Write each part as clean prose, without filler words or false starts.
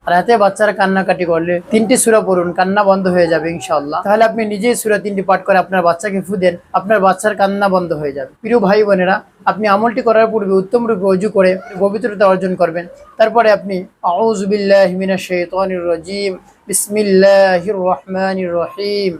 আর রাতে বাচ্চারা কান্নাকাটি করলে 3টি সূরা পড়ুন, কান্না বন্ধ হয়ে যাবে ইনশাআল্লাহ। তাহলে আপনি নিজেই সূরা 3টি পাঠ করে আপনার বাচ্চাকে ফু দেন, আপনার বাচ্চার কান্না বন্ধ হয়ে যাবে। প্রিয় ভাই বোনেরা, আপনি আমলটি করার পূর্বে উত্তম রূপে ওযু করে পবিত্রতা অর্জন করবেন। তারপরে আপনি আউযু বিল্লাহি মিনাশ শাইতানির রাজীম বিসমিল্লাহির রহমানির রহিম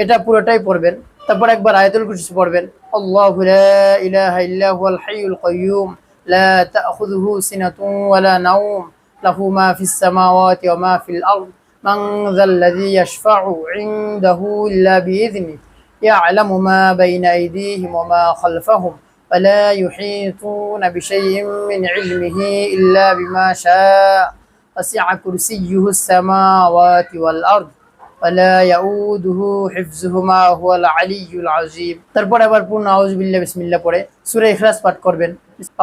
এটা পুরোটাই পড়বেন। তারপর একবার আয়াতুল কুরসি পড়বেন। আল্লাহু লা ইলাহা ইল্লা হুয়াল হাইয়ুল কাইয়্যুম লা তা'খুযুহু সিনাতুন ওয়া লা নাওম লাহু মা ফিস সামাওয়াতি ওয়া মা ফিল আরদ মান যাল্লাযী ইয়াশফা'ু 'ইনদাহু ইল্লা বিইذনিহি ইয়া'লামু মা বাইনা আইদিহিম ওয়া মা খালফাহুম ওয়া লা ইউহীতুনা বিশাইইন মিন 'ইলমিহি ইল্লা বিমা শা'a ওয়াসি'a কুরসিয়্যুহুস সামাওয়াতি ওয়াল আরদ ওয়ালা ইয়াউদুহু হিফযুহুমা হুয়াল আলিয়্যুল আযীম। তারপর আবার পূর্ণ আউযু বিল্লাহি বিসমিল্লাহ পড়ে সূরা ইখলাস পাঠ করবেন।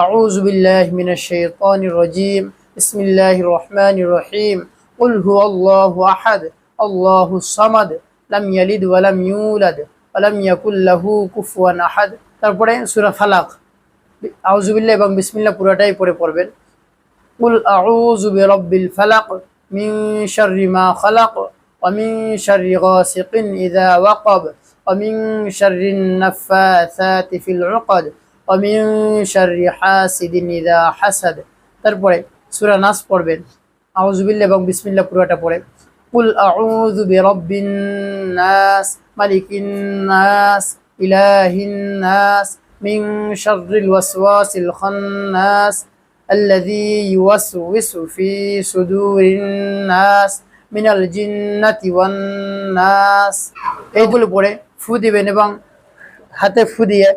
আউযু বিল্লাহি মিনাশ শাইতানির রাজীম বিসমিল্লাহির রহমানির রহিম কুল হুয়াল্লাহু আহাদ আল্লাহুস সামাদ লাম ইয়ালিদ ওয়া লাম ইউলাদ ওয়া লাম ইয়াকুল লাহু কুফুয়ান আহাদ। তারপরে সূরা ফালাক আউযু বিল্লাহি এবং বিসমিল্লাহ পুরোটাই পড়বেন। কুল আউযু বিরাব্বিল ফালাক মিন শাররি মা খালাক ومن شر غاسق إذا وقب ومن شر النفاثات في العقد ومن شر حاسد إذا حسد। তারপরে সূরা নাস পড়বেন। আউযু বিল্লাহি এবং বিসমিল্লাহ পুরোটা পড়ে কুল আউযু বিরাব্বিন নাস মালিকিন নাস ইলাহিন নাস মিন শাররিল ওয়াসওয়াসিল খান্নাস الذي يوسوس في صدور الناس মিনাল জিন্নাতি ওয়ান নাস। এইগুলো পড়ে ফু দিবেন এবং হাতে ফু দিয়ে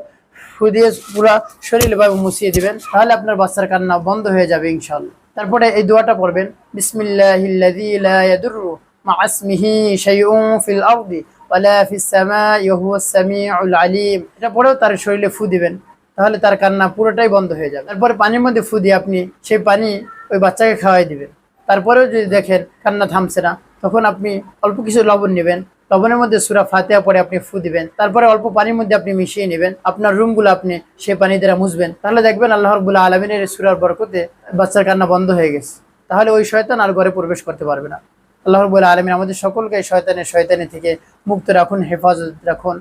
পুরো শরীর ভাবে মুছিয়ে দিবেন। তাহলে আপনার বাচ্চার কান্না বন্ধ হয়ে যাবে ইনশাআল্লাহ। তারপরে এই দোয়াটা পড়বেন বিসমিল্লাহিল্লাযী লা ইয়াদুররু মা ইসমিহি শাইউন ফিল আরদি ওয়ালা ফিস সামাই ওয়া হুয়াস সামিউল আলীম। এটা পড়েও তার শরীরে ফু দিবেন, তাহলে তার কান্না পুরোটাই বন্ধ হয়ে যাবে। তারপরে পানির মধ্যে ফু দিয়ে আপনি সেই পানি ওই বাচ্চাকে খাওয়াই দিবেন। তারপরেও যদি দেখেন কান্না থামছে না, তখন আপনি অল্প কিছু লবণ নেবেন, লবণের মধ্যে সূরা ফাতিহা পড়ে আপনি ফু দিবেন। তারপরে অল্প পানির মধ্যে আপনি মিশিয়ে নেবেন, আপনার রুমগুলো আপনি সেই পানি দ্বারা মুছবেন। তাহলে দেখবেন আল্লাহ রাব্বুল আলামিনের সূরার বরকতে বাচ্চার কান্না বন্ধ হয়ে গেছে। তাহলে ওই শয়তান আর ঘরে প্রবেশ করতে পারবে না। আল্লাহ রাব্বুল আলামিন আমাদের সকলকে শয়তানি থেকে মুক্ত রাখুন, হেফাজত রাখুন।